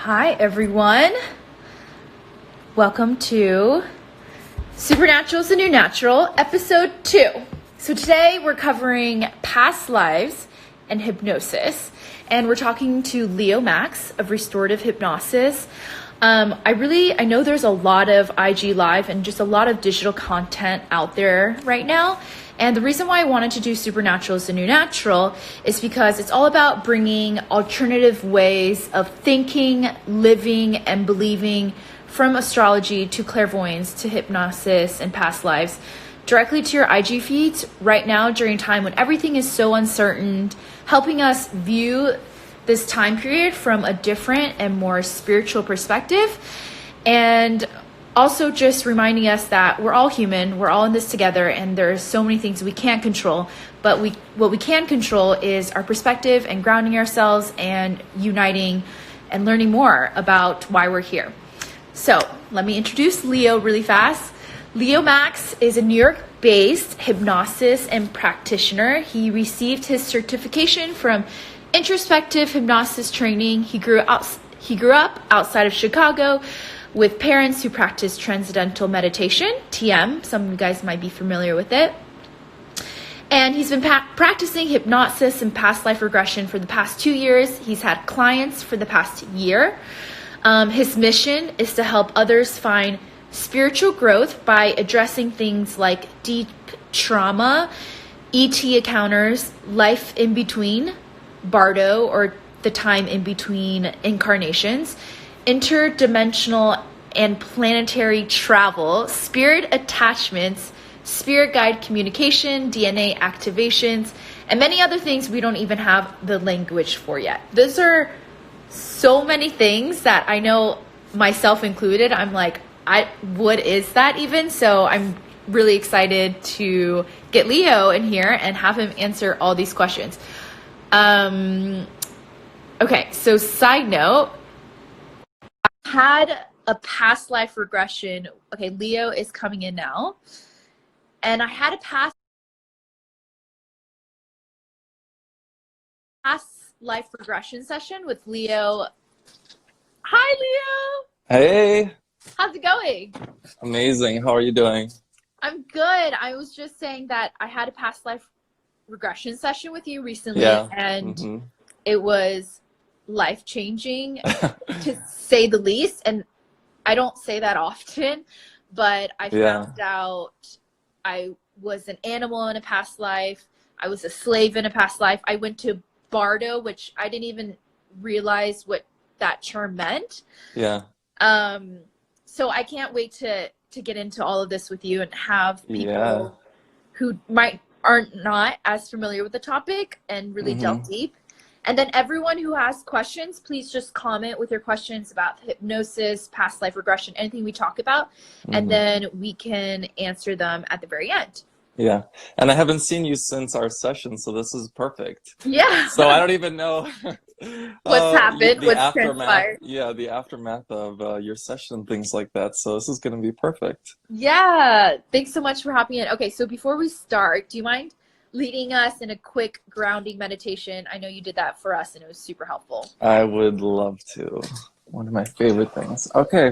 Hi, everyone. Welcome to Supernatural is the New Natural, episode 2. So today we're covering past lives and hypnosis, and we're talking to Leo Max of Restorative Hypnosis. I know there's a lot of IG Live and just a lot of digital content out there right now. And the reason why I wanted to do Supernatural is the New Natural is because it's all about bringing alternative ways of thinking, living, and believing from astrology to clairvoyance to hypnosis and past lives directly to your IG feeds right now during a time when everything is so uncertain, helping us view this time period from a different and more spiritual perspective. And also just reminding us that we're all human, we're all in this together, and there's so many things we can't control, but what we can control is our perspective and grounding ourselves and uniting and learning more about why we're here. So let me introduce Leo really fast. Leo Max is a New York-based hypnosis and practitioner. He received his certification from introspective hypnosis training. He grew up outside of Chicago with parents who practice transcendental meditation, TM. Some of you guys might be familiar with it. And he's been practicing hypnosis and past life regression for the past 2 years. He's had clients for the past year. His mission is to help others find spiritual growth by addressing things like deep trauma, ET encounters, life in between, Bardo, or the time in between incarnations, interdimensional and planetary travel, spirit attachments, spirit guide communication, DNA activations, and many other things we don't even have the language for yet. Those are so many things that I know, myself included, I'm like, what is that even? So I'm really excited to get Leo in here and have him answer all these questions. Okay, so side note, I had a past life regression. Okay, Leo is coming in now. And I had a past life regression session with Leo. Hi, Leo. Hey, How's it going? amazing. How are you doing? I'm good. I was just saying that I had a past life regression session with you recently, Yeah. and it was life-changing to say the least. And I don't say that often, but I found out I was an animal in a past life. I was a slave in a past life. I went to Bardo, which I didn't even realize what that term meant. Yeah. So I can't wait to get into all of this with you and have people who aren't not as familiar with the topic and really delve deep. And then everyone who has questions, please just comment with your questions about hypnosis, past life regression, anything we talk about, and then we can answer them at the very end. Yeah. And I haven't seen you since our session, so this is perfect. Yeah. So I don't even know what's happened, the what's aftermath. transpired. Yeah, the aftermath of your session, things like that. So this is going to be perfect. Yeah. Thanks so much for hopping in. Okay, so before we start, do you mind leading us in a quick grounding meditation? I know you did that for us and it was super helpful. I would love to. One of my favorite things. Okay.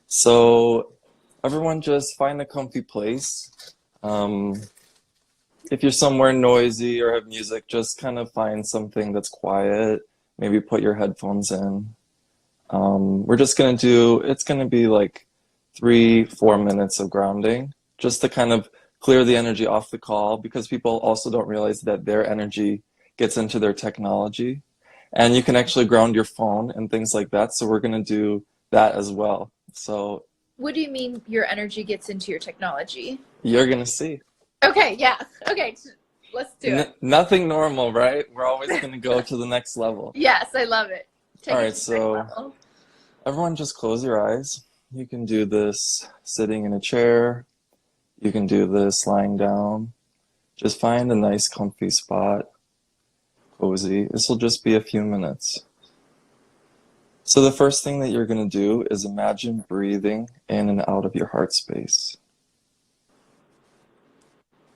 So everyone just find a comfy place. If you're somewhere noisy or have music, just kind of find something that's quiet. Maybe put your headphones in. We're just going to it's going to be like 3-4 minutes of grounding, just to kind of clear the energy off the call, because people also don't realize that their energy gets into their technology. And you can actually ground your phone and things like that. So we're going to do that as well. So what do you mean your energy gets into your technology? You're going to see. Okay, yeah. Okay, let's do it. Nothing normal, right? We're always going to go to the next level. Yes, I love it. All right, so everyone just close your eyes. You can do this sitting in a chair. You can do this lying down. Just find a nice comfy spot, cozy. This will just be a few minutes. So the first thing that you're going to do is imagine breathing in and out of your heart space.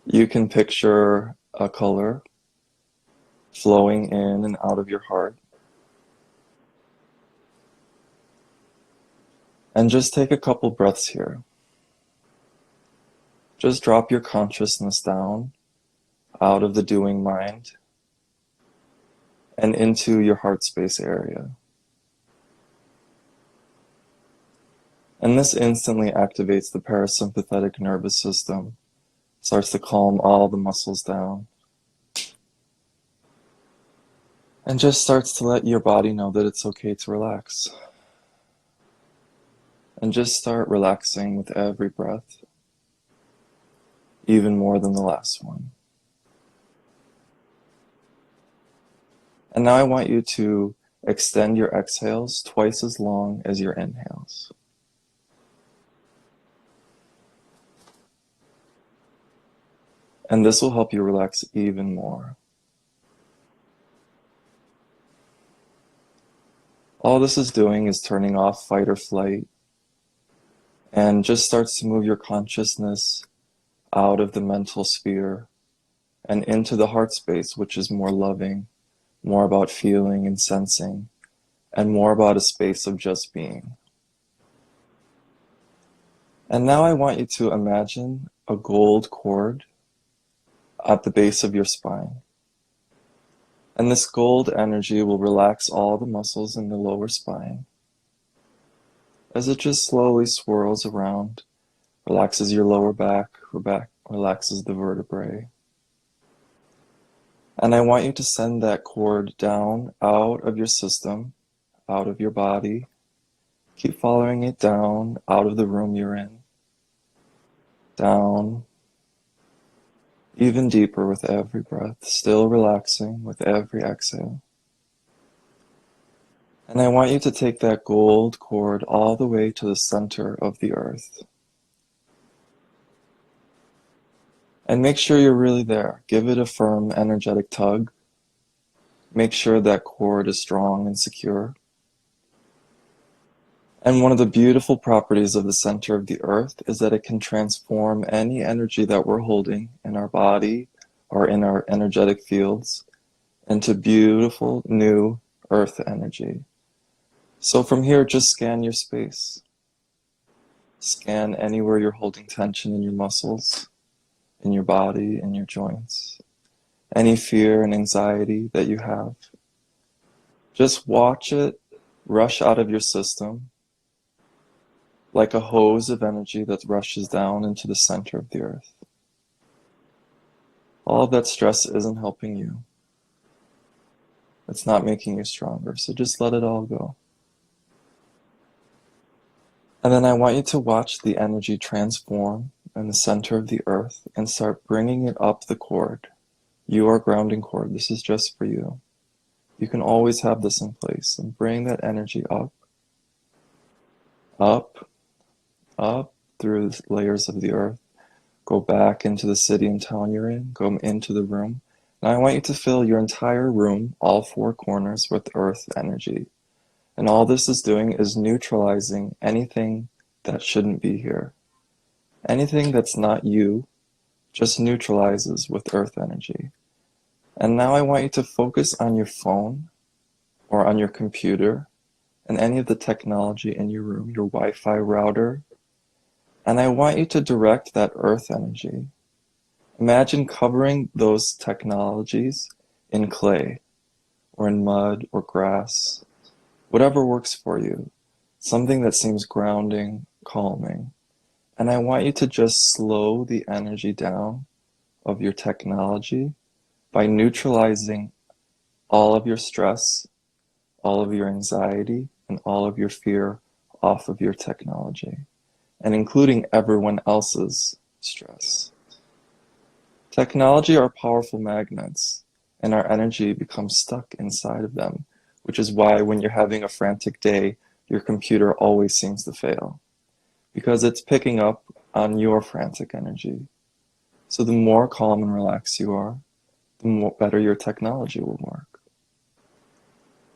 You can picture a color flowing in and out of your heart. And just take a couple breaths here. Just drop your consciousness down out of the doing mind and into your heart space area. And this instantly activates the parasympathetic nervous system, starts to calm all the muscles down, and just starts to let your body know that it's okay to relax. And just start relaxing with every breath, even more than the last one. And now I want you to extend your exhales twice as long as your inhales. And this will help you relax even more. All this is doing is turning off fight or flight and just starts to move your consciousness out of the mental sphere and into the heart space, which is more loving, more about feeling and sensing, and more about a space of just being. And now I want you to imagine a gold cord at the base of your spine. And this gold energy will relax all the muscles in the lower spine as it just slowly swirls around, relaxes your lower back, relaxes the vertebrae. And I want you to send that cord down out of your system, out of your body. Keep following it down out of the room you're in. Down, even deeper with every breath, still relaxing with every exhale. And I want you to take that gold cord all the way to the center of the earth. And make sure you're really there. Give it a firm, energetic tug. Make sure that cord is strong and secure. And one of the beautiful properties of the center of the earth is that it can transform any energy that we're holding in our body or in our energetic fields into beautiful new earth energy. So from here, just scan your space. Scan anywhere you're holding tension in your muscles, in your body, in your joints. Any fear and anxiety that you have. Just watch it rush out of your system like a hose of energy that rushes down into the center of the earth. All of that stress isn't helping you. It's not making you stronger, so just let it all go. And then I want you to watch the energy transform in the center of the earth and start bringing it up the cord. Your grounding cord, this is just for you. You can always have this in place and bring that energy up, up, up through the layers of the earth. Go back into the city and town you're in, go into the room. Now I want you to fill your entire room, all four corners, with earth energy. And all this is doing is neutralizing anything that shouldn't be here. Anything that's not you just neutralizes with earth energy. And now I want you to focus on your phone or on your computer and any of the technology in your room, your Wi-Fi router. And I want you to direct that earth energy. Imagine covering those technologies in clay or in mud or grass. Whatever works for you, something that seems grounding, calming. And I want you to just slow the energy down of your technology by neutralizing all of your stress, all of your anxiety, and all of your fear off of your technology, and including everyone else's stress. Technology are powerful magnets, and our energy becomes stuck inside of them, which is why when you're having a frantic day, your computer always seems to fail, because it's picking up on your frantic energy. So the more calm and relaxed you are, the better your technology will work.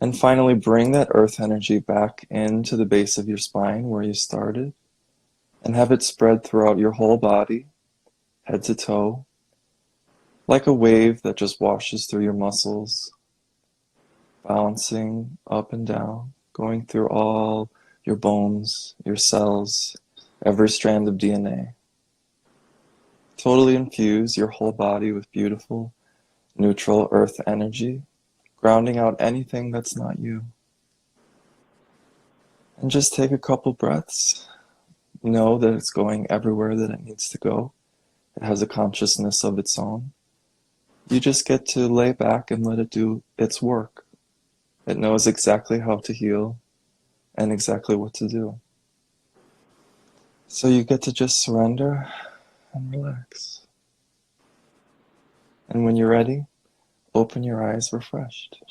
And finally, bring that earth energy back into the base of your spine where you started, and have it spread throughout your whole body, head to toe, like a wave that just washes through your muscles, bouncing up and down, going through all your bones, your cells, every strand of DNA. Totally infuse your whole body with beautiful, neutral earth energy, grounding out anything that's not you. And just take a couple breaths. Know that it's going everywhere that it needs to go. It has a consciousness of its own. You just get to lay back and let it do its work. It knows exactly how to heal and exactly what to do. So you get to just surrender and relax. And when you're ready, open your eyes refreshed.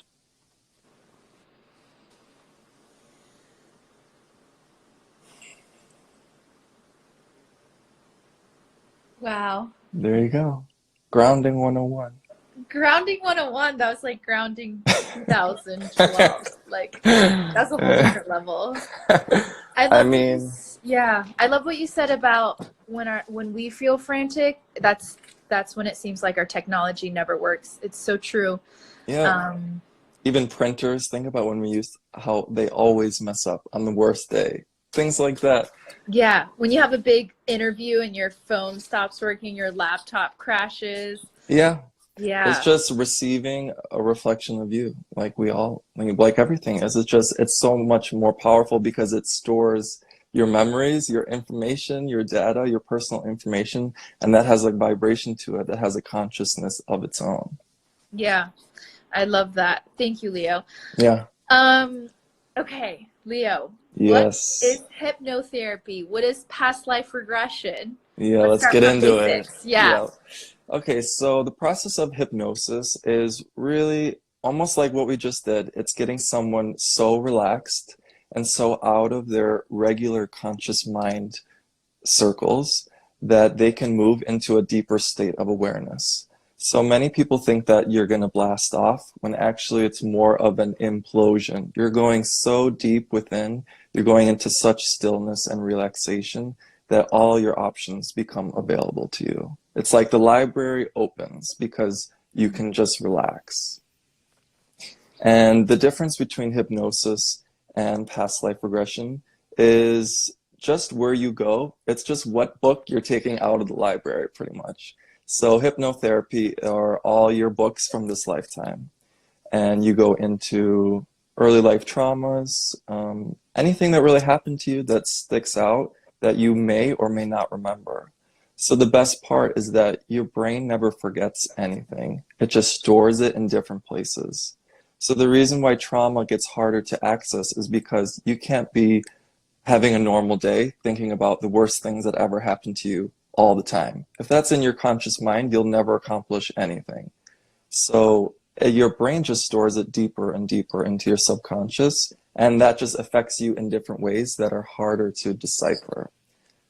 Wow. There you go. Grounding 101. Grounding 101, that was like grounding 2012. Like, that's a whole different level. I I love mean, yeah, I love what you said about when we feel frantic, that's when it seems like our technology never works. It's so true. yeah. Um, Even printers, think about when we used how they always mess up on the worst day. Things like that. yeah, when you have a big interview and your phone stops working, your laptop crashes. Yeah. It's Yeah. just receiving a reflection of you, like we all, like everything is. It's so much more powerful because it stores your memories, your information, your data, your personal information, and that has a vibration to it that has a consciousness of its own. Yeah. I love that. Thank you, Leo. Yeah. Um, okay, Leo, what Yes. is hypnotherapy? What is past life regression? Yeah, Let's let's start get from into it. basics. Yeah. Yeah. Okay, so the process of hypnosis is really almost like what we just did. It's getting someone so relaxed and so out of their regular conscious mind circles that they can move into a deeper state of awareness. So many people think that you're going to blast off when actually it's more of an implosion. You're going so deep within, you're going into such stillness and relaxation that all your options become available to you. It's like the library opens because you can just relax. And the difference between hypnosis and past life regression is just where you go. It's just what book you're taking out of the library, pretty much. So hypnotherapy are all your books from this lifetime. And you go into early life traumas, anything that really happened to you that sticks out that you may or may not remember. So the best part is that your brain never forgets anything. It just stores it in different places. So the reason why trauma gets harder to access is because you can't be having a normal day thinking about the worst things that ever happened to you all the time. If that's in your conscious mind, you'll never accomplish anything. So your brain just stores it deeper and deeper into your subconscious, and that just affects you in different ways that are harder to decipher.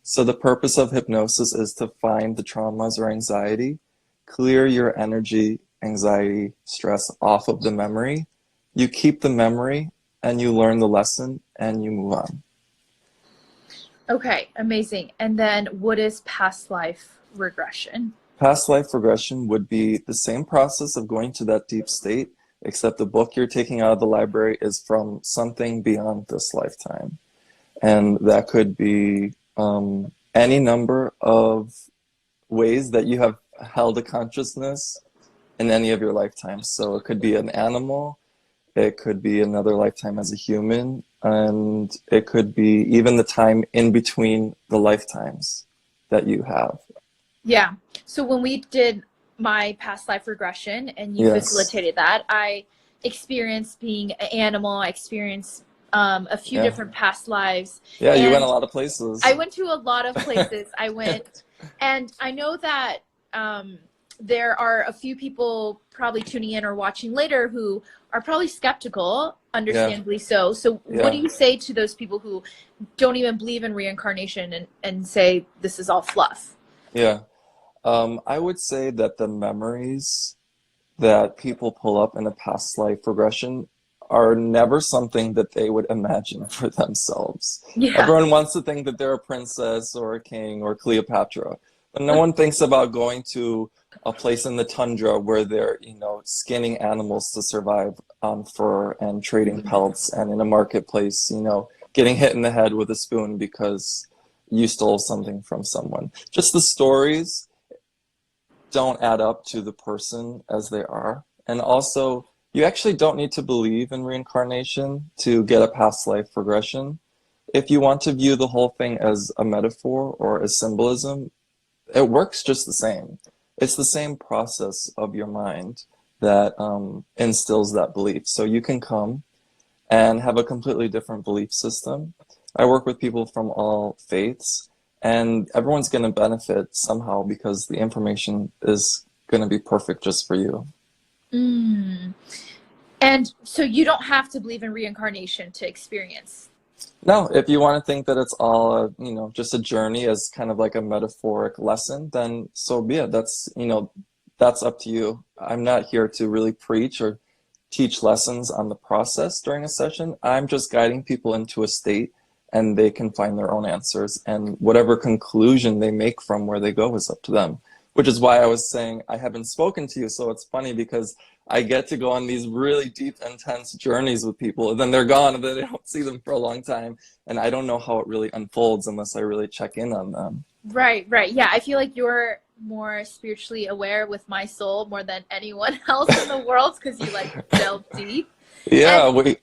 So the purpose of hypnosis is to find the traumas or anxiety, clear your energy, anxiety, stress off of the memory. You keep the memory and you learn the lesson and you move on. Okay, amazing. And then what is past life regression? Past life regression would be the same process of going to that deep state, except the book you're taking out of the library is from something beyond this lifetime. And that could be any number of ways that you have held a consciousness in any of your lifetimes. So it could be an animal, it could be another lifetime as a human, and it could be even the time in between the lifetimes that you have. Yeah. So when we did my past life regression and you Yes. facilitated that, I experienced being an animal. I experienced a few Yeah. different past lives. Yeah, you went a And lot of places. I went to a lot of places. I went, and I know that there are a few people probably tuning in or watching later who are probably skeptical, Yeah. understandably so. So, what do Yeah. you say to those people who don't even believe in reincarnation and say this is all fluff? Yeah. I would say that the memories that people pull up in a past life regression are never something that they would imagine for themselves. Yeah. Everyone wants to think that they're a princess or a king or Cleopatra, but no one thinks about going to a place in the tundra where they're, skinning animals to survive on fur and trading pelts, and in a marketplace, getting hit in the head with a spoon because you stole something from someone. Just the stories don't add up to the person as they are. And also, you actually don't need to believe in reincarnation to get a past life regression. If you want to view the whole thing as a metaphor or a symbolism, it works just the same. It's the same process of your mind that instills that belief. So you can come and have a completely different belief system. I work with people from all faiths, and everyone's going to benefit somehow because the information is going to be perfect just for you. Mm. And so you don't have to believe in reincarnation to experience. No, if you want to think that it's all, just a journey as kind of like a metaphoric lesson, then so be it. That's up to you. I'm not here to really preach or teach lessons on the process during a session. I'm just guiding people into a state and they can find their own answers. And whatever conclusion they make from where they go is up to them. Which is why I was saying I haven't spoken to you. So it's funny because I get to go on these really deep, intense journeys with people, and then they're gone, and then I don't see them for a long time. And I don't know how it really unfolds unless I really check in on them. Right, right. Yeah, I feel like you're more spiritually aware with my soul more than anyone else in the world because you like delve deep. Yeah, And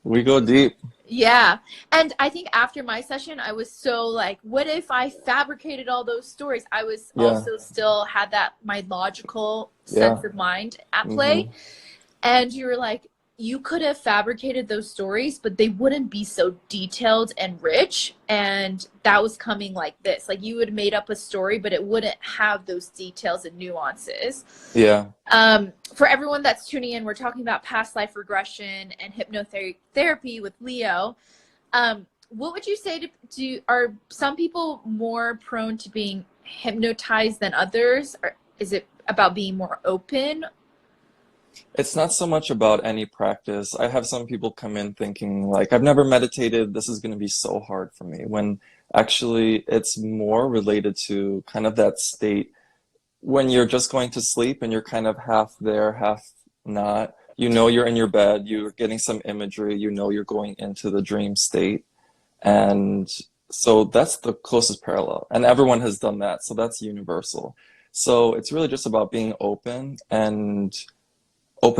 we go deep. yeah. And I think after my session, I was so like, what if I fabricated all those stories? I was Yeah, also still had that, my logical yeah. sense of mind at Hmm. play. And you were like, you could have fabricated those stories, but they wouldn't be so detailed and rich. And that was coming like this. Like you would have made up a story, but it wouldn't have those details and nuances. Yeah. For everyone that's tuning in, we're talking about past life regression and hypnotherapy with Leo. What would you say are some people more prone to being hypnotized than others? Or is it about being more open? It's not so much about any practice. I have some people come in thinking like, I've never meditated, this is going to be so hard for me, when actually it's more related to kind of that state when you're just going to sleep and you're kind of half there, half not. You know you're in your bed, you're getting some imagery, you know you're going into the dream state. And so that's the closest parallel. And everyone has done that, so that's universal. So it's really just about being open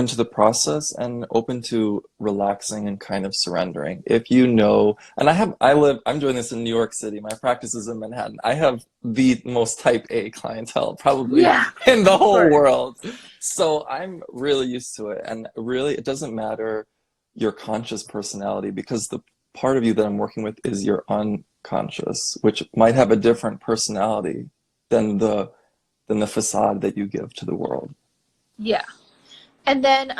to the process and open to relaxing and kind of surrendering. If you know, and I'm doing this in New York City. My practice is in Manhattan. I have the most type A clientele probably Yeah, in the of whole course. world. So I'm really used to it. And really, it doesn't matter your conscious personality because the part of you that I'm working with is your unconscious, which might have a different personality than the facade that you give to the world. Yeah. And then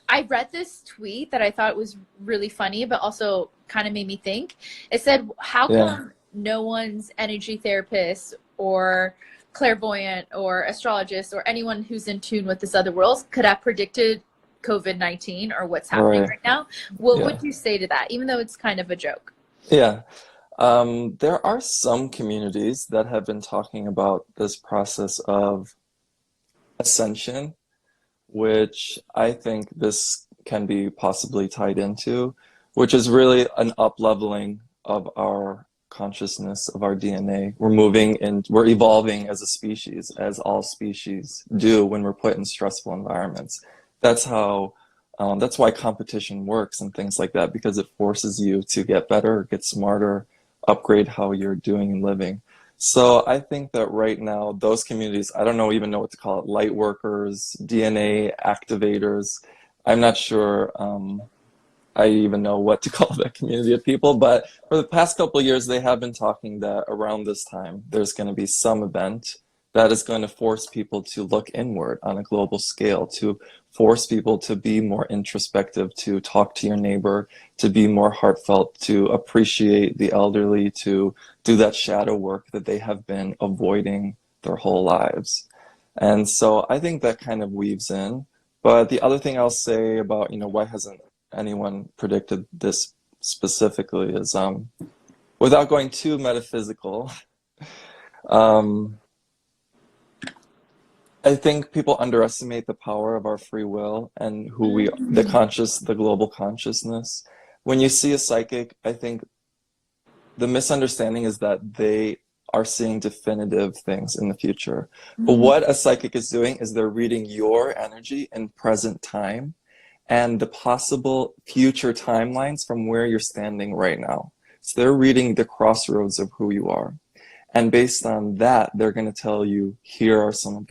I read this tweet that I thought was really funny, but also kind of made me think. It said, how Yeah. come no one's energy therapist or clairvoyant or astrologist or anyone who's in tune with this other world could have predicted COVID-19 or what's happening Right. right now? What Yeah. would you say to that, even though it's kind of a joke? Yeah. There are some communities that have been talking about this process of ascension, which I think this can be possibly tied into, which is really an up-leveling of our consciousness, of our DNA. We're evolving as a species, as all species do when we're put in stressful environments. That's how, that's why competition works and things like that, because it forces you to get better, get smarter, upgrade how you're doing and living. So I think that right now, those communities, I don't even know what to call it, light workers, DNA activators, I'm not sure I even know what to call that community of people, but for the past couple of years, they have been talking that around this time, there's going to be some event that is going to force people to look inward on a global scale, to force people to be more introspective, to talk to your neighbor, to be more heartfelt, to appreciate the elderly, to do that shadow work that they have been avoiding their whole lives. And so I think that kind of weaves in. But the other thing I'll say about, why hasn't anyone predicted this specifically is, without going too metaphysical, um, I think people underestimate the power of our free will and the global consciousness. when you see a psychic, I think the misunderstanding is that they are seeing definitive things in the future. But Mhm. what a psychic is doing is they're reading your energy in present time and the possible future timelines from where you're standing right now. So they're reading the crossroads of who you are. And based on that, they're going to tell you, here are some of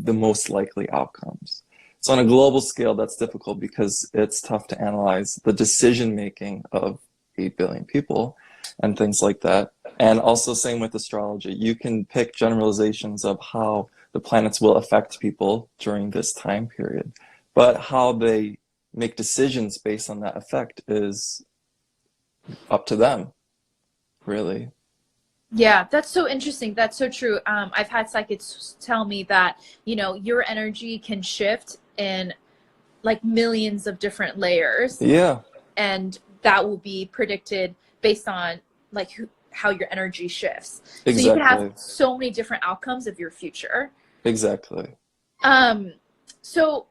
the most likely outcomes. So on a global scale, that's difficult because it's tough to analyze the decision making of 8 billion people and things like that. And also same with astrology. You can pick generalizations of how the planets will affect people during this time period. But how they make decisions based on that effect is up to them, really. Yeah, that's so interesting. That's so true. I've had psychics tell me that, your energy can shift in like millions of different layers, Yeah, and that will be predicted based on like how your energy shifts. So you can have exactly. so many different outcomes of your future. Exactly. Um, so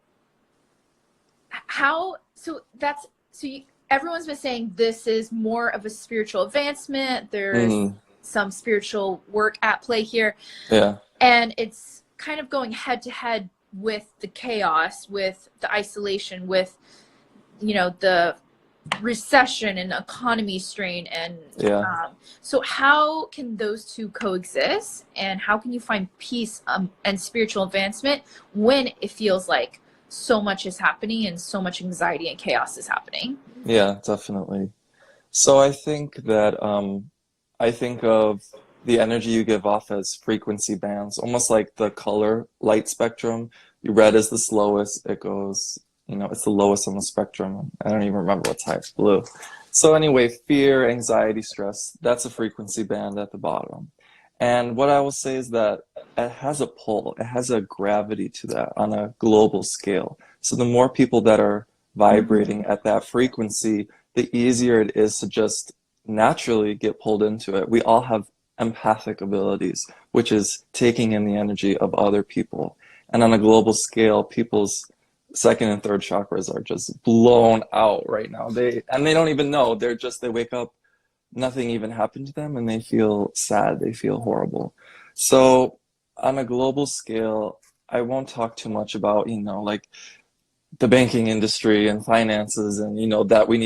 how, so that's, so you, everyone's been saying this is more of a spiritual advancement. There's Mm, some spiritual work at play here. yeah, And it's kind of going head to head with the chaos, with the isolation, with, the recession and economy strain. And yeah. so how can those two coexist, and how can you find peace and spiritual advancement when it feels like so much is happening and so much anxiety and chaos is happening? Yeah, definitely. So I think that I think of the energy you give off as frequency bands, almost like the color light spectrum. Red is the slowest. It goes, it's the lowest on the spectrum. I don't even remember what's highest, blue. So anyway, fear, anxiety, stress, that's a frequency band at the bottom. And what I will say is that it has a pull, it has a gravity to that on a global scale. So the more people that are vibrating at that frequency, the easier it is to just naturally get pulled into it. We all have empathic abilities, which is taking in the energy of other people. And on a global scale, people's second and third chakras are just blown out right now. They don't even know. They wake up, nothing even happened to them, and they feel sad. They feel horrible. So on a global scale, I won't talk too much about, like the banking industry and finances, and that we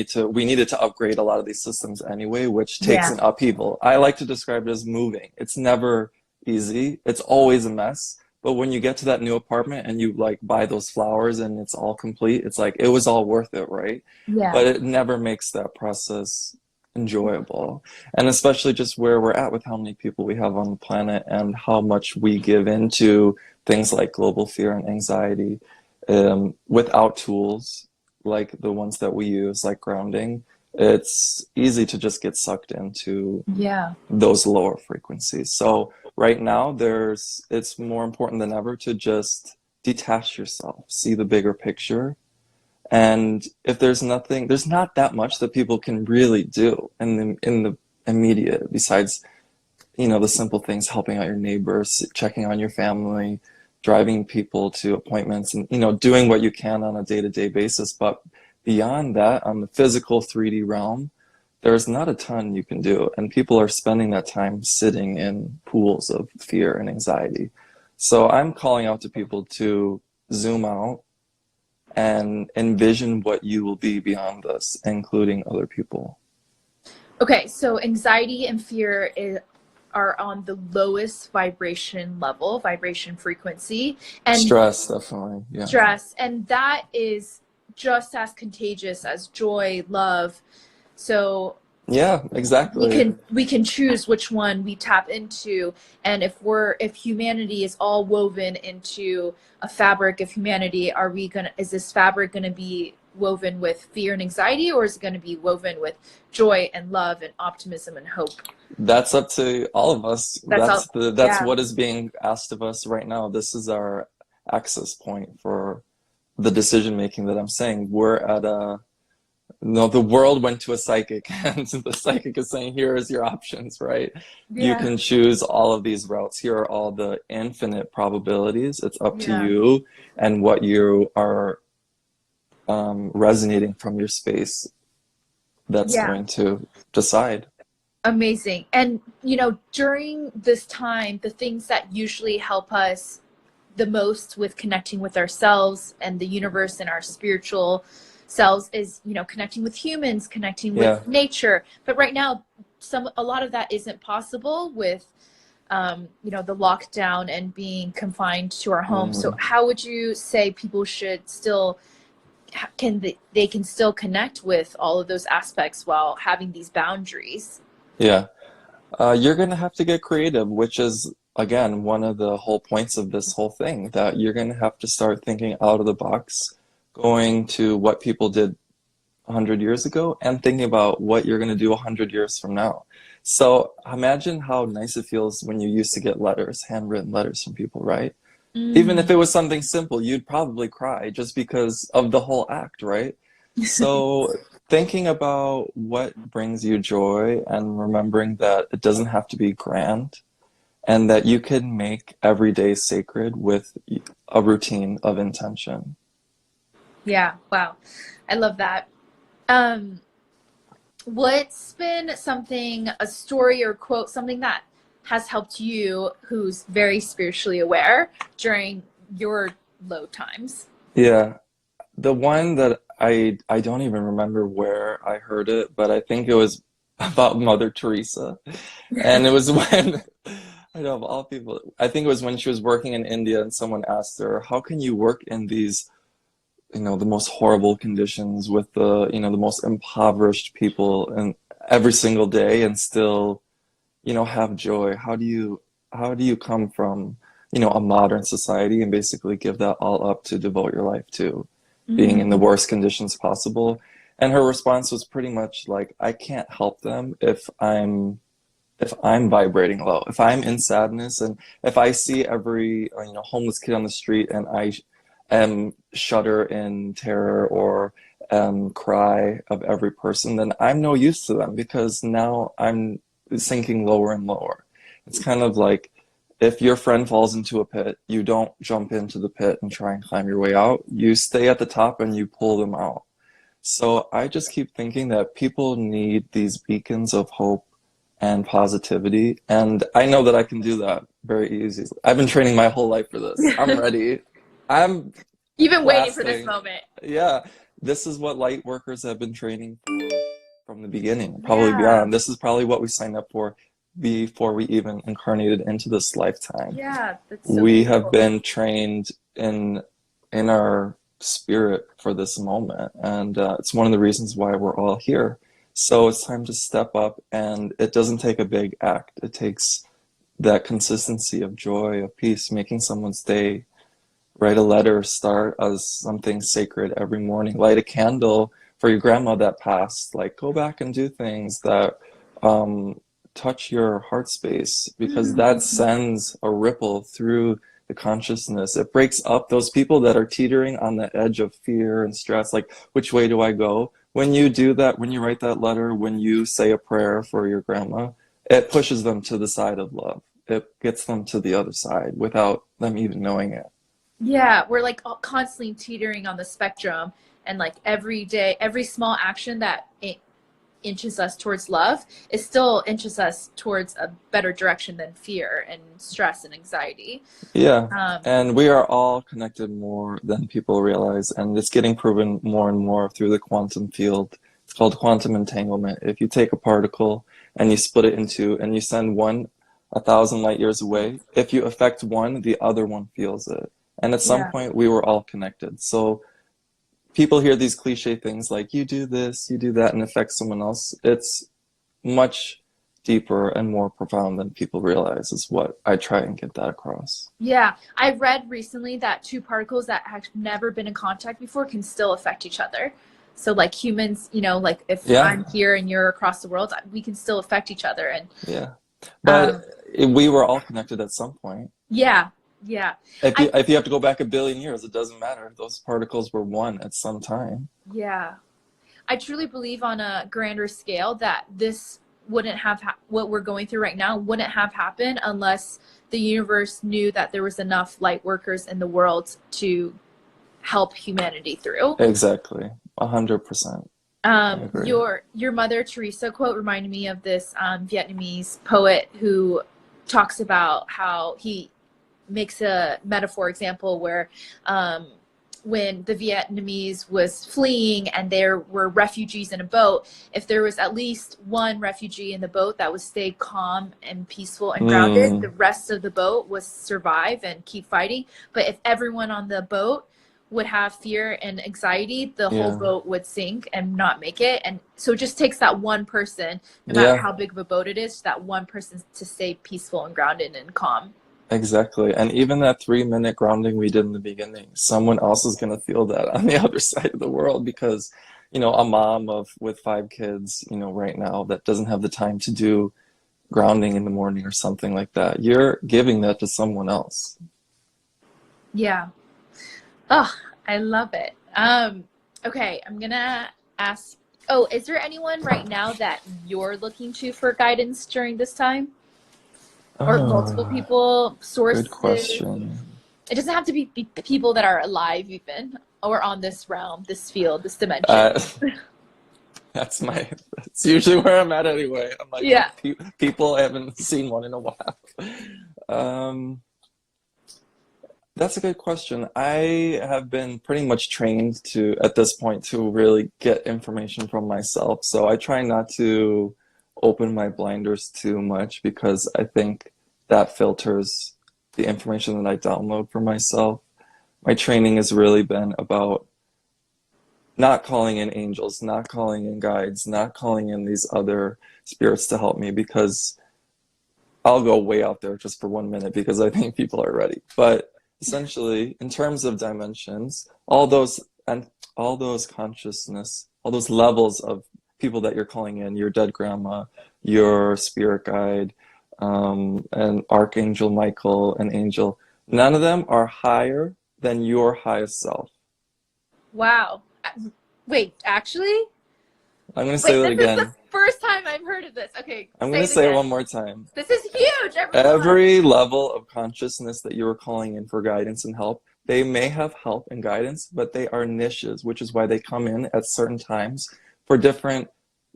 needed to upgrade a lot of these systems anyway, which takes Yeah. an upheaval. I like to describe it as moving. It's never easy. It's always a mess. But when you get to that new apartment and you like buy those flowers and it's all complete, it's like it was all worth it, right? Yeah. But it never makes that process enjoyable. And especially just where we're at with how many people we have on the planet and how much we give into things like global fear and anxiety, without tools like the ones that we use, like grounding, it's easy to just get sucked into Yeah. those lower frequencies. So right now, it's more important than ever to just detach yourself, see the bigger picture. And if there's nothing, there's not that much that people can really do in the immediate, besides the simple things, helping out your neighbors, checking on your family, driving people to appointments, and doing what you can on a day-to-day basis. But beyond that, on the physical 3D realm, there's not a ton you can do, and people are spending that time sitting in pools of fear and anxiety. So I'm calling out to people to zoom out and envision what you will be beyond this, including other people. Okay, so anxiety and fear are on the lowest vibration frequency, and Stress, definitely. Yeah. stress, and that is just as contagious as joy, love. So Yeah, we exactly. can choose which one we tap into. And if humanity is all woven into a fabric of humanity, is this fabric gonna be woven with fear and anxiety, or is it going to be woven with joy and love and optimism and hope? That's up to all of us. That's all. That's Yeah. what is being asked of us right now. This is our access point for the decision making that I'm saying. We're at a no, the world went to a psychic, and the psychic is saying, here is your options, right? You Yeah. can choose all of these routes. Here are all the infinite probabilities. It's up to Yeah. you and what you are resonating from your space that's Yeah. going to decide. Amazing. And, during this time, the things that usually help us the most with connecting with ourselves and the universe and our spiritual selves is, connecting with humans, connecting Yeah. with nature. But right now, a lot of that isn't possible with, the lockdown and being confined to our homes. So Mhm. how would you say people should still they can still connect with all of those aspects while having these boundaries? Yeah. You're going to have to get creative, which is, again, one of the whole points of this whole thing, that you're going to have to start thinking out of the box, going to what people did 100 years ago and thinking about what you're going to do 100 years from now. So imagine how nice it feels when you used to get letters, handwritten letters from people, right? Even if Mm. it was something simple, you'd probably cry just because of the whole act, right? So thinking about what brings you joy and remembering that it doesn't have to be grand and that you can make every day sacred with a routine of intention. Yeah, wow. I love that. Um, what's been a story or quote, something that has helped you who's very spiritually aware during your low times? Yeah, the one that I don't even remember where I heard it, but I think it was about Mother Teresa. And it was when I know of all people, I think it was when she was working in India and someone asked her, "How can you work in these, the most horrible conditions with the most impoverished people and every single day and still, have joy? How do you come from, a modern society and basically give that all up to devote your life to being in the Mm, worst conditions possible?" And her response was pretty much like, "I can't help them if I'm vibrating low, if I'm in sadness, and if I see every homeless kid on the street and I am shudder in terror or cry of every person, then I'm no use to them because now I'm sinking lower and lower." It's kind of like if your friend falls into a pit, you don't jump into the pit and try and climb your way out. You stay at the top and you pull them out. So I just keep thinking that people need these beacons of hope and positivity. And I know that I can do that very easily. I've been training my whole life for this. I'm mm. ready. I'm You've been waiting for this blasting. moment. Yeah, this is what light workers have been training for from the beginning, probably Yeah, beyond. This is probably what we signed up for before we even incarnated into this lifetime. yeah, that's so We have beautiful. been trained in our spirit for this moment, and it's one of the reasons why we're all here. So it's time to step up, and it doesn't take a big act. It takes that consistency of joy, of peace, making someone's day, write a letter, start as something sacred every morning, light a candle for your grandma that passed. Like, go back and do things that um, touch your heart space because that Mm. sends a ripple through the consciousness. It breaks up those people that are teetering on the edge of fear and stress. Like, which way do I go? When you do that, when you write that letter, when you say a prayer for your grandma, it pushes them to the side of love. It gets them to the other side without them even knowing it. Yeah, we're like constantly teetering on the spectrum, and like every day, every small action that inches us towards love, it still inches us towards a better direction than fear and stress and anxiety. Yeah, Um, and we are all connected more than people realize, and it's getting proven more and more through the quantum field. It's called quantum entanglement. If you take a particle and you split it in two and you send one 1,000 light years away, if you affect one, the other one feels it. And at some yeah. point, we were all connected. So people hear these cliche things like, you do this, you do that, and affect someone else. It's much deeper and more profound than people realize, is what I try and get that across. Yeah, I read recently that two particles that have never been in contact before can still affect each other. So, like humans, like if Yeah, I'm here and you're across the world, we can still affect each other. And yeah. But um, we were all connected at some point. yeah, yeah, If you I if you have to go back a billion years, it doesn't matter. Those particles were one at some time. yeah, I truly believe on a grander scale that this wouldn't have what we're going through right now wouldn't have happened unless the universe knew that there was enough light workers in the world to help humanity through. Exactly. 100%. I agree. Your Mother Teresa quote reminded me of this Vietnamese poet who talks about how he makes a metaphor example where when the Vietnamese was fleeing and there were refugees in a boat, if there was at least one refugee in the boat that would stay calm and peaceful and grounded, the Mm, rest of the boat would survive and keep fighting. But if everyone on the boat would have fear and anxiety, the whole yeah. boat would sink and not make it. And so it just takes that one person, no matter Yeah, how big of a boat it is, that one person to stay peaceful and grounded and calm. exactly. And even that 3 minute grounding we did in the beginning, someone else is going to feel that on the other side of the world because, a mom of with 5 kids, right now that doesn't have the time to do grounding in the morning or something like that. You're giving that to someone else. Yeah. Oh, I love it. Okay, I'm gonna ask. Oh, is there anyone right now that you're looking to for guidance during this time? Or multiple Oh, people, good sources? question. It doesn't have to be people that are alive, even, or on this realm, this field, this dimension. Uh, that's usually where I'm at anyway. I'm like, Yeah. people, I haven't seen one in a while. Um, that's a good question. I have been pretty much trained at this point, to really get information from myself. So I try not to open my blinders too much because I think that filters the information that I download for myself. My training has really been about not calling in angels, not calling in guides, not calling in these other spirits to help me because I'll go way out there just for 1 minute because I think people are ready. But essentially, in terms of dimensions, all those consciousness, all those levels of people that you're calling in, your dead grandma, your spirit guide, and Archangel Michael, an angel, none of them are higher than your highest self. Wow. Wait, actually? I'm going to say Wait, that this is the again. first time I've heard of this. Okay, I'm going say to it say it again. one more time. This is huge, everyone. Every level of consciousness that you are calling in for guidance and help, they may have help and guidance, but they are niches, which is why they come in at certain times for different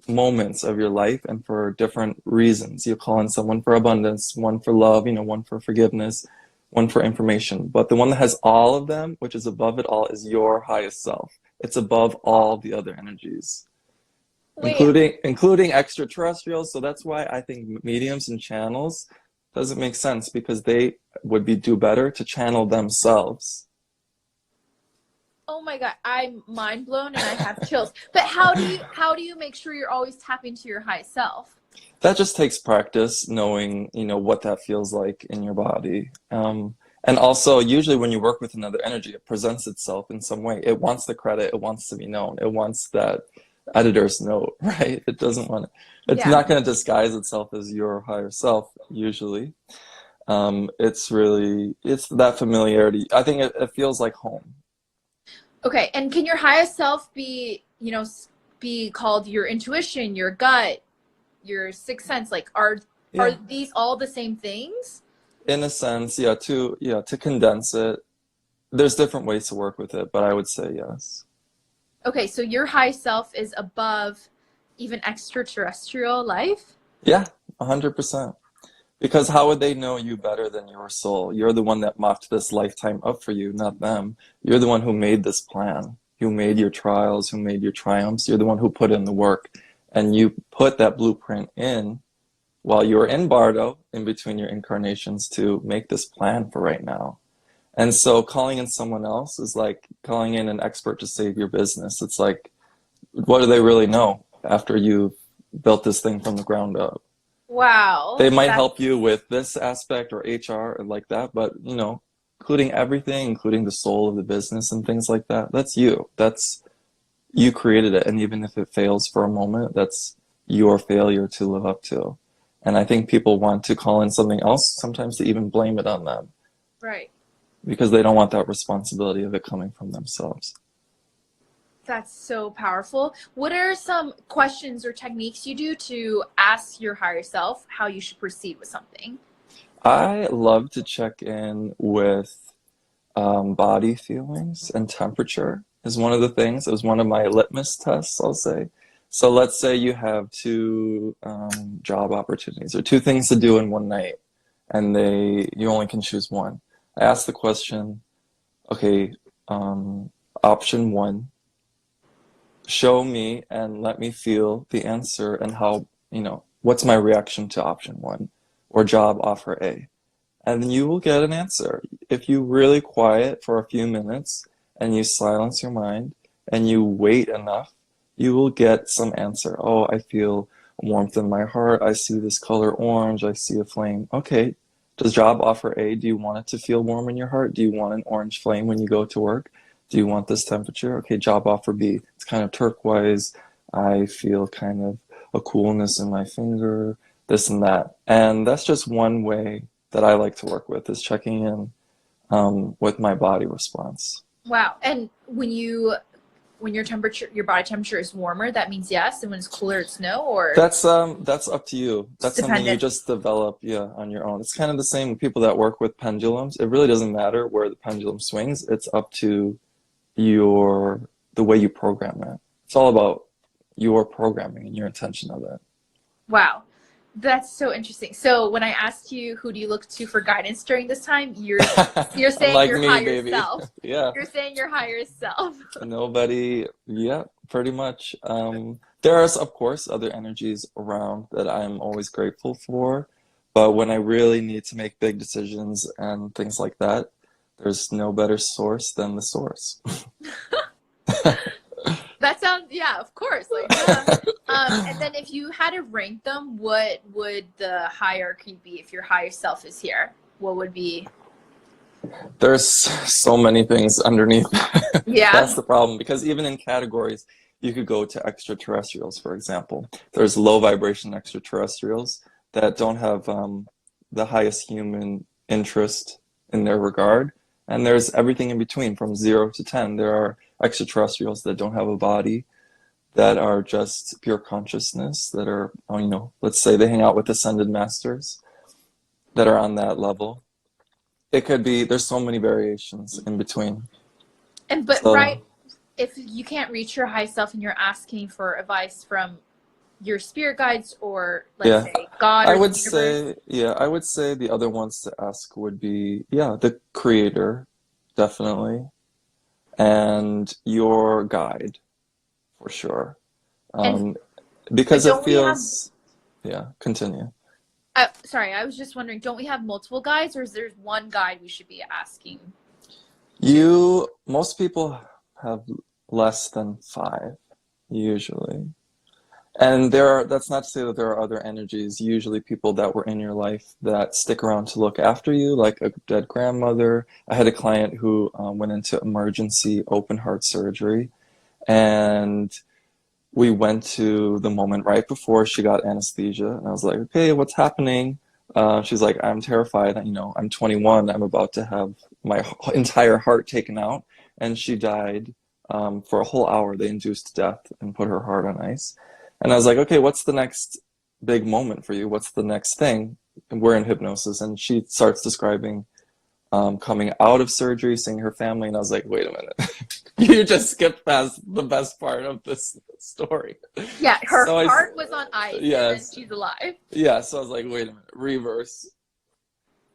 moments of your life and for different reasons. You call in someone for abundance, one for love, one for forgiveness, one for information. But the one that has all of them, which is above it all, is your highest self. It's above all the other energies, Wait, including extraterrestrials. So that's why I think mediums and channels doesn't make sense because they would be do better to channel themselves. oh my God, I'm mind blown and I have chills. But how do you make sure you're always tapping to your high self? That just takes practice, knowing what that feels like in your body. And also, usually when you work with another energy, it presents itself in some way. It wants the credit. It wants to be known. It wants that editor's note, right? It doesn't want to, it's Yeah. not going to disguise itself as your higher self, usually. It's that familiarity. I think it feels like home. Okay, and can your highest self be called your intuition, your gut, your sixth sense? Like are Yeah, these all the same things? in a sense, to condense it. There's different ways to work with it, but I would say yes. Okay, so your high self is above even extraterrestrial life? Yeah, 100%. Because how would they know you better than your soul? You're the one that mocked this lifetime up for you, not them. You're the one who made this plan, who made your trials, who made your triumphs. You're the one who put in the work. And you put that blueprint in while you were in Bardo, in between your incarnations, to make this plan for right now. And so calling in someone else is like calling in an expert to save your business. It's like, what do they really know after you've built this thing from the ground up? They Wow, might help you that's with this aspect or HR or like that, but including everything, including the soul of the business and things like that, that's you. That's you created it. And even if it fails for a moment, that's your failure to live up to. And I think people want to call in something else, sometimes to even blame it on them right. because they don't want that responsibility of it coming from themselves. That's so powerful. What are some questions or techniques you do to ask your higher self how you should proceed with something? I love to check in with body feelings and temperature. is one of the things. It was one of my litmus tests, I'll say. So let's say you have two job opportunities or two things to do in one night, and you only can choose one. I asked the question, okay, option one, show me and let me feel the answer and how, what's my reaction to option one or job offer A. And then you will get an answer. If you really quiet for a few minutes and you silence your mind and you wait enough, you will get some answer. Oh, I feel warmth in my heart. I see this color orange. I see a flame. Okay, does job offer A, do you want it to feel warm in your heart? Do you want an orange flame when you go to work? Do you want this temperature? Okay, job offer B. It's kind of turquoise. I feel kind of a coolness in my finger, this and that. And that's just one way that I like to work with, is checking in with my body response. Wow. And when your body temperature is warmer, that means yes, and when it's cooler, it's no, or that's up to you. That's something you dependent. just develop, on your own. It's kind of the same with people that work with pendulums. It really doesn't matter where the pendulum swings. It's up to the way you program it. It's all about your programming and your intention of it. Wow. That's so interesting. So when I asked you who do you look to for guidance during this time, you're saying Unlike your me, higher baby. self. Yeah. You're saying your higher self. Nobody, yeah, pretty much. There are, of course, other energies around that I'm always grateful for, but when I really need to make big decisions and things like that, there's no better source than the source. That sounds, yeah, of course. Like, and then if you had to rank them, what would the hierarchy be if your higher self is here? What would be? There's so many things underneath. Yeah. That's the problem, because even in categories, you could go to extraterrestrials, for example. There's low vibration extraterrestrials that don't have the highest human interest in their regard. And there's everything in between, from 0 to 10. There are extraterrestrials that don't have a body, that are just pure consciousness, that are, let's say they hang out with ascended masters that are on that level. It could be, there's so many variations in between. Right, if you can't reach your high self and you're asking for advice from your spirit guides or let's say God or I would the universe. I would say the other ones to ask would be, the creator, definitely, and your guide, for sure. Because it feels, continue. Sorry, I was just wondering, don't we have multiple guides, or is there one guide we should be asking? Most people have less than 5, usually. And that's not to say that there are other energies, usually people that were in your life that stick around to look after you, like a dead grandmother. I had a client who went into emergency open heart surgery, and we went to the moment right before she got anesthesia, and I was like, okay, what's happening? She's like, I'm terrified. I'm 21. I'm about to have my entire heart taken out. And she died for a whole hour. They induced death and put her heart on ice. And I was like, okay, what's the next big moment for you? What's the next thing? And we're in hypnosis. And she starts describing coming out of surgery, seeing her family. And I was like, wait a minute. You just skipped past the best part of this story. Yeah, her heart was on ice, yes. And then she's alive. Yeah, so I was like, wait a minute, reverse.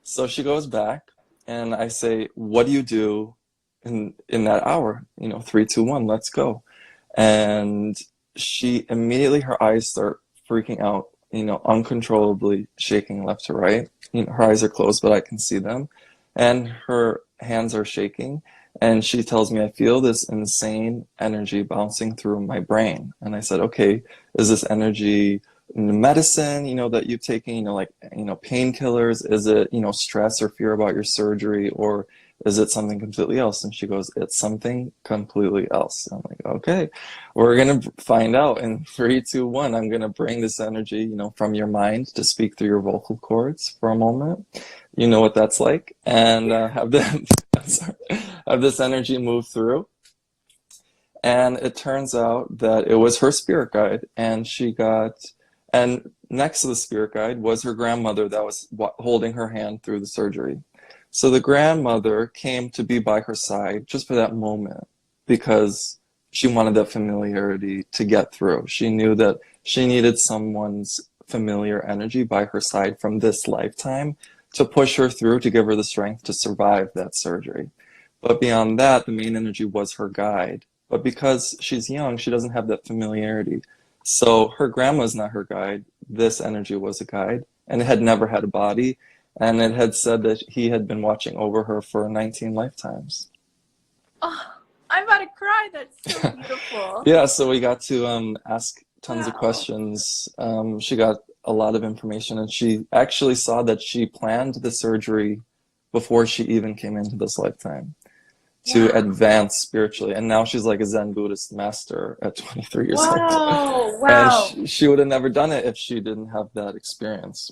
So she goes back, and I say, what do you do in that hour? 3, 2, 1, let's go. And she immediately, her eyes start freaking out, uncontrollably shaking left to right. Her eyes are closed, but I can see them. And her hands are shaking. And she tells me, I feel this insane energy bouncing through my brain. And I said, okay, is this energy medicine, that you've taken, painkillers? Is it, stress or fear about your surgery? Or is it something completely else? And she goes, it's something completely else. And I'm like, okay, we're going to find out in 3, 2, 1. I'm going to bring this energy, from your mind to speak through your vocal cords for a moment. You know what that's like. And have this energy move through. And it turns out that it was her spirit guide. And next to the spirit guide was her grandmother that was holding her hand through the surgery. So the grandmother came to be by her side just for that moment, because she wanted that familiarity to get through. She knew that she needed someone's familiar energy by her side from this lifetime to push her through, to give her the strength to survive that surgery. But beyond that, the main energy was her guide. But because she's young, she doesn't have that familiarity. So her grandma's not her guide. This energy was a guide, and it had never had a body. And it had said that he had been watching over her for 19 lifetimes. Oh, I'm about to cry. That's so beautiful. Yeah, so we got to ask tons of Wow. questions. She got a lot of information, and she actually saw that she planned the surgery before she even came into this lifetime to Wow. advance spiritually. And now she's like a Zen Buddhist master at 23 years old. Wow. And Wow. she would have never done it if she didn't have that experience.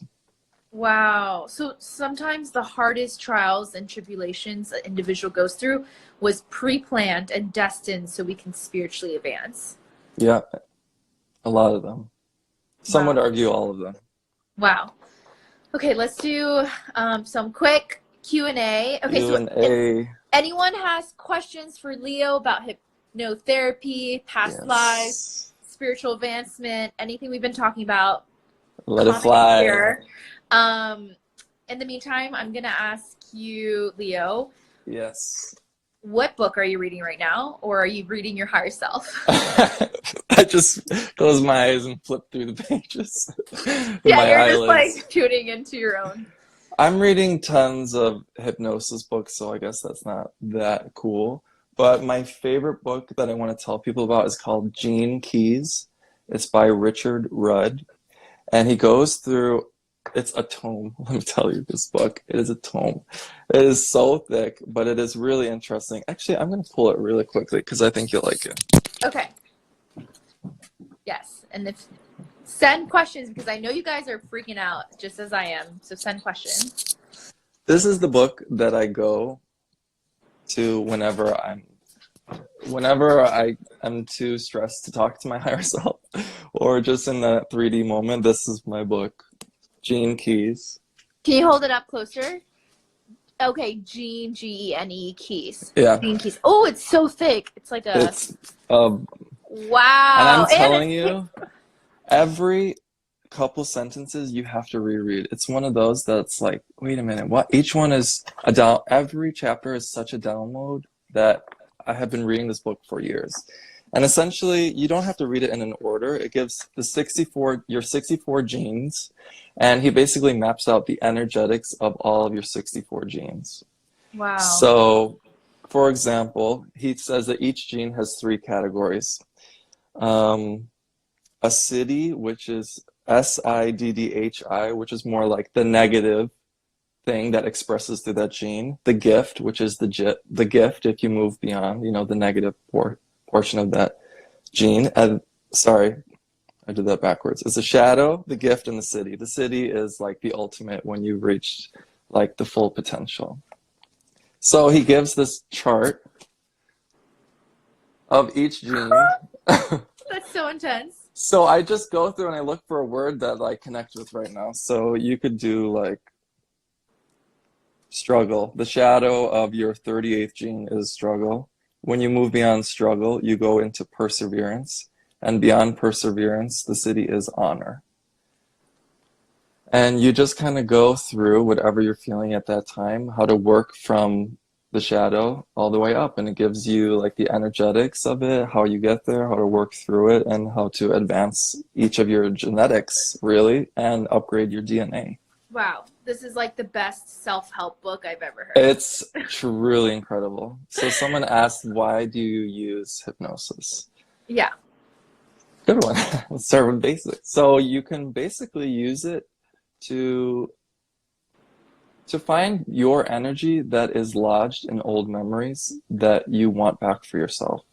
Wow. So sometimes the hardest trials and tribulations an individual goes through was pre-planned and destined so we can spiritually advance. Yeah, a lot of them. Some Wow. would argue all of them. Wow. Okay, let's do some quick Q&A. Okay, so if Q&A. anyone has questions for Leo about hypnotherapy, past lives, Yes. spiritual advancement, anything we've been talking about, Let it comment fly. here. In the meantime, I'm going to ask you, Leo, Yes. what book are you reading right now? Or are you reading your higher self? I just close my eyes and flip through the pages. Yeah, My you're eyelids. just like tuning into your own. I'm reading tons of hypnosis books, so I guess that's not that cool. But my favorite book that I want to tell people about is called Gene Keys. It's by Richard Rudd. And he goes through, it's a tome. Let me tell you, this book, it is a tome. It is so thick, but it is really interesting. Actually, I'm going to pull it really quickly because I think you'll like it. Okay. Yes. And if send questions because I know you guys are freaking out just as I am. So send questions. This is the book that I go to whenever I'm too stressed to talk to my higher self or just in that 3D moment. This is my book, Gene Keys. Can you hold it up closer? Okay, Gene, Gene Keys. Yeah. Gene Keys. Oh, it's so thick. It's like a It's wow. and I'm telling it's- you, every couple sentences you have to reread. It's one of those that's like, wait a minute, what? Each one is every chapter is such a download that I have been reading this book for years. And essentially, you don't have to read it in an order. It gives your 64 genes, and he basically maps out the energetics of all of your 64 genes. Wow. So, for example, he says that each gene has 3 categories. A siddhi, which is SIDDHI, which is more like the negative thing that expresses through that gene. The gift, which is the gift if you move beyond, the negative portion of that gene. Sorry, I did that backwards. It's a shadow, the gift, and the siddhi. The siddhi is like the ultimate when you've reached like the full potential. So he gives this chart of each gene. That's so intense. So I just go through and I look for a word that I connect with right now. So you could do like struggle. The shadow of your 38th gene is struggle. When you move beyond struggle, you go into perseverance. And beyond perseverance, the siddhi is honor. And you just kind of go through whatever you're feeling at that time, how to work from the shadow all the way up. And it gives you like the energetics of it, how you get there, how to work through it, and how to advance each of your genetics, really, and upgrade your DNA. Wow. This is like the best self-help book I've ever heard. It's truly incredible. So someone asked, why do you use hypnosis? Yeah. Good one. Let's start with basics. So you can basically use it to find your energy that is lodged in old memories that you want back for yourself.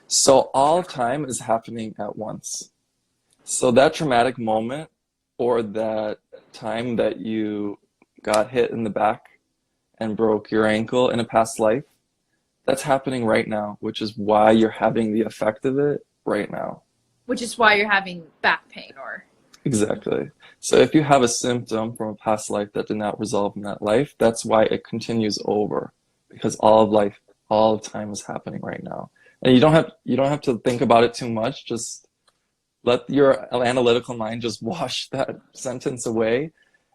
So all time is happening at once. So that traumatic moment or that time that you got hit in the back and broke your ankle in a past life, that's happening right now, which is why you're having the effect of it right now. Which is why you're having back pain or... Exactly. So if you have a symptom from a past life that did not resolve in that life, that's why it continues over, because all of life All of time is happening right now. And you don't have to think about it too much. Just let your analytical mind just wash that sentence away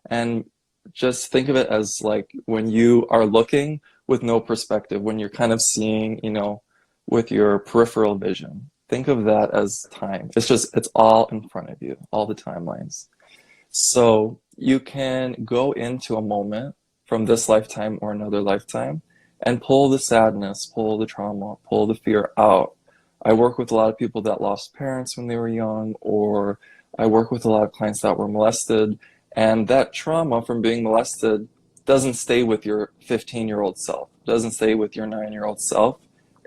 and just think of it as like when you are looking with no perspective, when you're kind of seeing, with your peripheral vision. Think of that as time. It's all in front of you, all the timelines. So you can go into a moment from this lifetime or another lifetime and pull the sadness, pull the trauma, pull the fear out. I work with a lot of people that lost parents when they were young, or I work with a lot of clients that were molested, and that trauma from being molested doesn't stay with your 15-year-old self, doesn't stay with your 9-year-old self.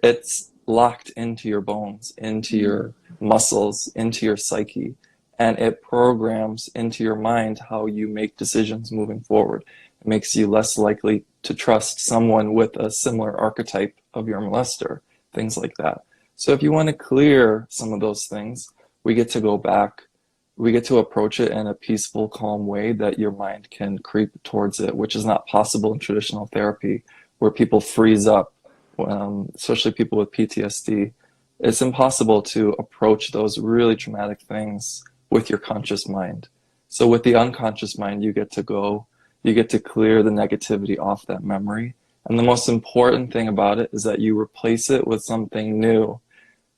It's locked into your bones, into your muscles, into your psyche, and it programs into your mind how you make decisions moving forward. It makes you less likely to trust someone with a similar archetype of your molester, things like that. So if you want to clear some of those things, we get to go back. We get to approach it in a peaceful, calm way that your mind can creep towards it, which is not possible in traditional therapy, where people freeze up, especially people with PTSD. It's impossible to approach those really traumatic things with your conscious mind. So with the unconscious mind, you get to clear the negativity off that memory. And the most important thing about it is that you replace it with something new.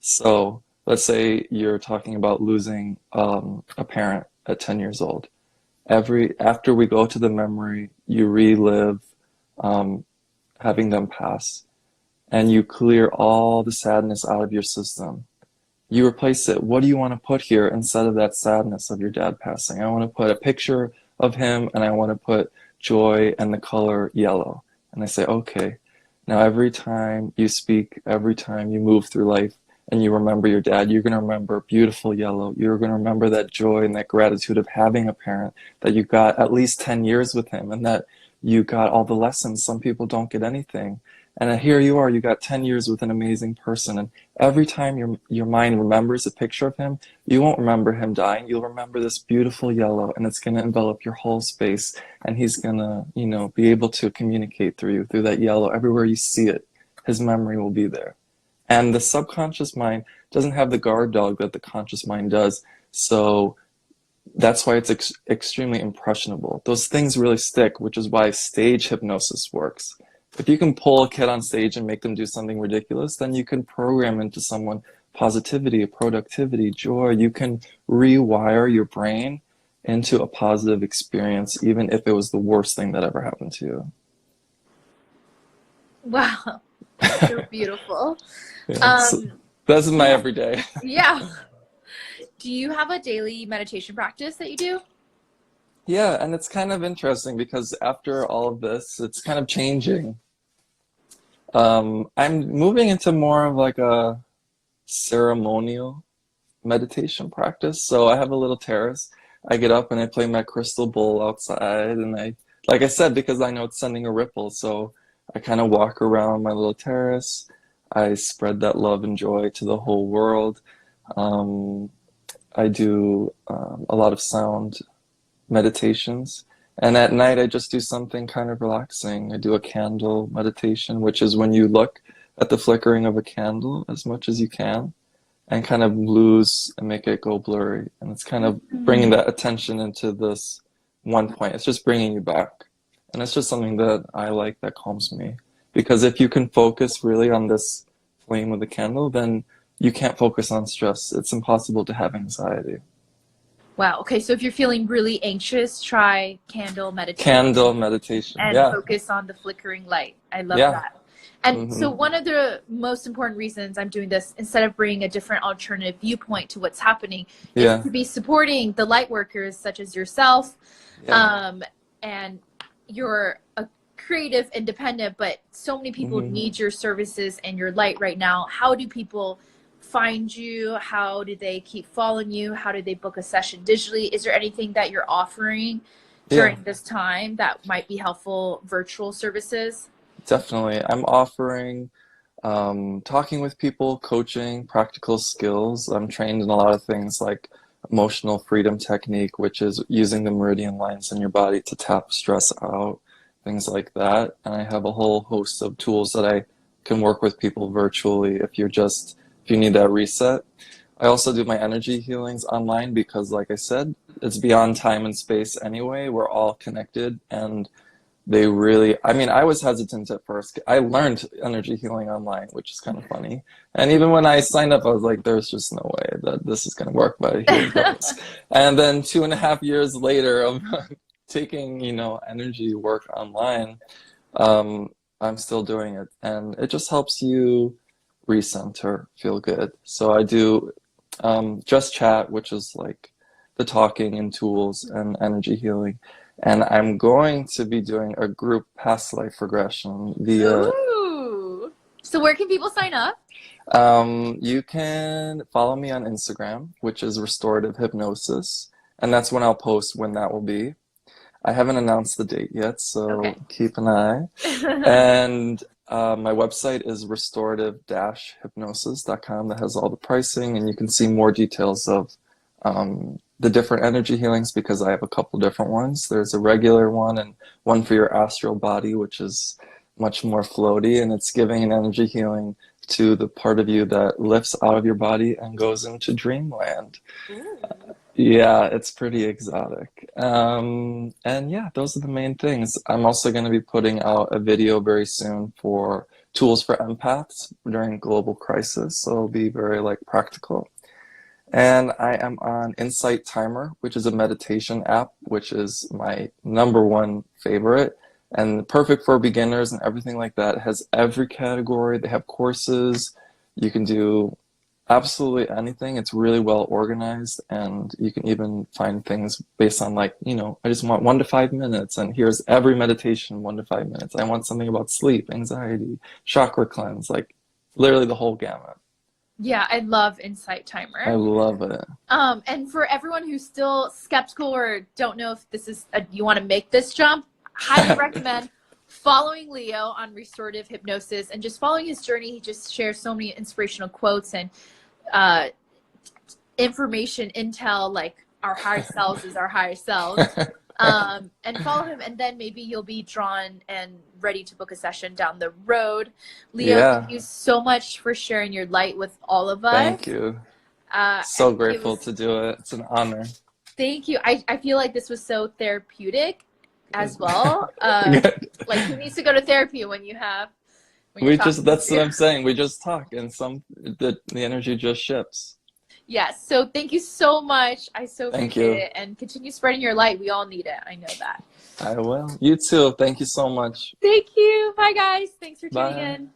So let's say you're talking about losing a parent at 10 years old. After we go to the memory, you relive having them pass, and you clear all the sadness out of your system. You replace it. What do you want to put here instead of that sadness of your dad passing? I want to put a picture of him, and I want to put joy and the color yellow. And I say, okay, now every time you speak, every time you move through life, and you remember your dad, you're going to remember beautiful yellow. You're going to remember that joy and that gratitude of having a parent, that you got at least 10 years with him, and that you got all the lessons. Some people don't get anything. And here you are, you got 10 years with an amazing person. And every time your mind remembers a picture of him, you won't remember him dying. You'll remember this beautiful yellow, and it's going to envelop your whole space. And he's going to, be able to communicate through that yellow. Everywhere you see it, his memory will be there. And the subconscious mind doesn't have the guard dog that the conscious mind does. So that's why it's extremely impressionable. Those things really stick, which is why stage hypnosis works. If you can pull a kid on stage and make them do something ridiculous, then you can program into someone positivity, productivity, joy. You can rewire your brain into a positive experience, even if it was the worst thing that ever happened to you. Wow. So beautiful. So this is my everyday. Yeah. Do you have a daily meditation practice that you do? Yeah, and it's kind of interesting because after all of this, it's kind of changing. I'm moving into more of like a ceremonial meditation practice. So I have a little terrace. I get up and I play my crystal bowl outside, and like I said, because I know it's sending a ripple, so I kind of walk around my little terrace. I spread that love and joy to the whole world. I do a lot of sound meditations. And at night, I just do something kind of relaxing. I do a candle meditation, which is when you look at the flickering of a candle as much as you can and kind of lose and make it go blurry. And it's kind of bringing that attention into this one point. It's just bringing you back. And it's just something that I like, that calms me. Because if you can focus really on this flame of the candle, then you can't focus on stress. It's impossible to have anxiety. Wow. Okay. So if you're feeling really anxious, try candle meditation. Candle meditation. And yeah. Focus on the flickering light. I love Yeah. that. And so one of the most important reasons I'm doing this, instead of bringing a different alternative viewpoint to what's happening, is to be supporting the light workers such as yourself. And you're a creative, independent, but so many people need your services and your light right now. How do people find you? How do they keep following you? How do they book a session digitally? Is there anything that you're offering during this time that might be helpful, virtual services? Definitely. I'm offering talking with people, coaching, practical skills. I'm trained in a lot of things like emotional freedom technique, which is using the meridian lines in your body to tap stress out, things like that. And I have a whole host of tools that I can work with people virtually if you need that reset. I also do my energy healings online because, like I said, it's beyond time and space anyway. We're all connected, and they really, I mean, I was hesitant at first. I learned energy healing online, which is kind of funny. And even when I signed up, I was like, there's just no way that this is going to work, but here it goes. And then 2.5 years later of taking, energy work online, I'm still doing it. And it just helps you recenter, feel good. So I do just chat, which is like the talking and tools and energy healing. And I'm going to be doing a group past life regression via. Ooh. So where can people sign up? You can follow me on Instagram, which is restorative hypnosis, and that's when I'll post when that will be. I haven't announced the date yet, so keep an eye. And my website is restorative-hypnosis.com. That has all the pricing, and you can see more details of the different energy healings because I have a couple different ones. There's a regular one and one for your astral body, which is much more floaty, and it's giving an energy healing to the part of you that lifts out of your body and goes into dreamland. Yeah, it's pretty exotic. And yeah, those are the main things. I'm also going to be putting out a video very soon for tools for empaths during global crisis. So it'll be very practical. And I am on Insight Timer, which is a meditation app, which is my #1 favorite and perfect for beginners and everything like that. It has every category. They have courses. You can do absolutely anything. It's really well organized, and you can even find things based on I just want 1 to 5 minutes, and here's every meditation 1 to 5 minutes. I want something about sleep, anxiety, chakra cleanse, literally the whole gamut. Yeah, I love Insight Timer. I love it. And for everyone who's still skeptical or don't know if this is you want to make this jump, highly recommend following Leo on restorative hypnosis and just following his journey. He just shares so many inspirational quotes and information, intel, our higher selves is our higher selves. And follow him, and then maybe you'll be drawn and ready to book a session down the road. Leo, thank you so much for sharing your light with all of us. Thank you. So grateful to do it. It's an honor. Thank you. I feel like this was so therapeutic as well. Who needs to go to therapy when you have that's what I'm saying. We just talk and the energy just shifts. Yes. So thank you so much. I so appreciate it. And continue spreading your light. We all need it. I know that. I will. You too. Thank you so much. Thank you. Bye, guys. Thanks for tuning in.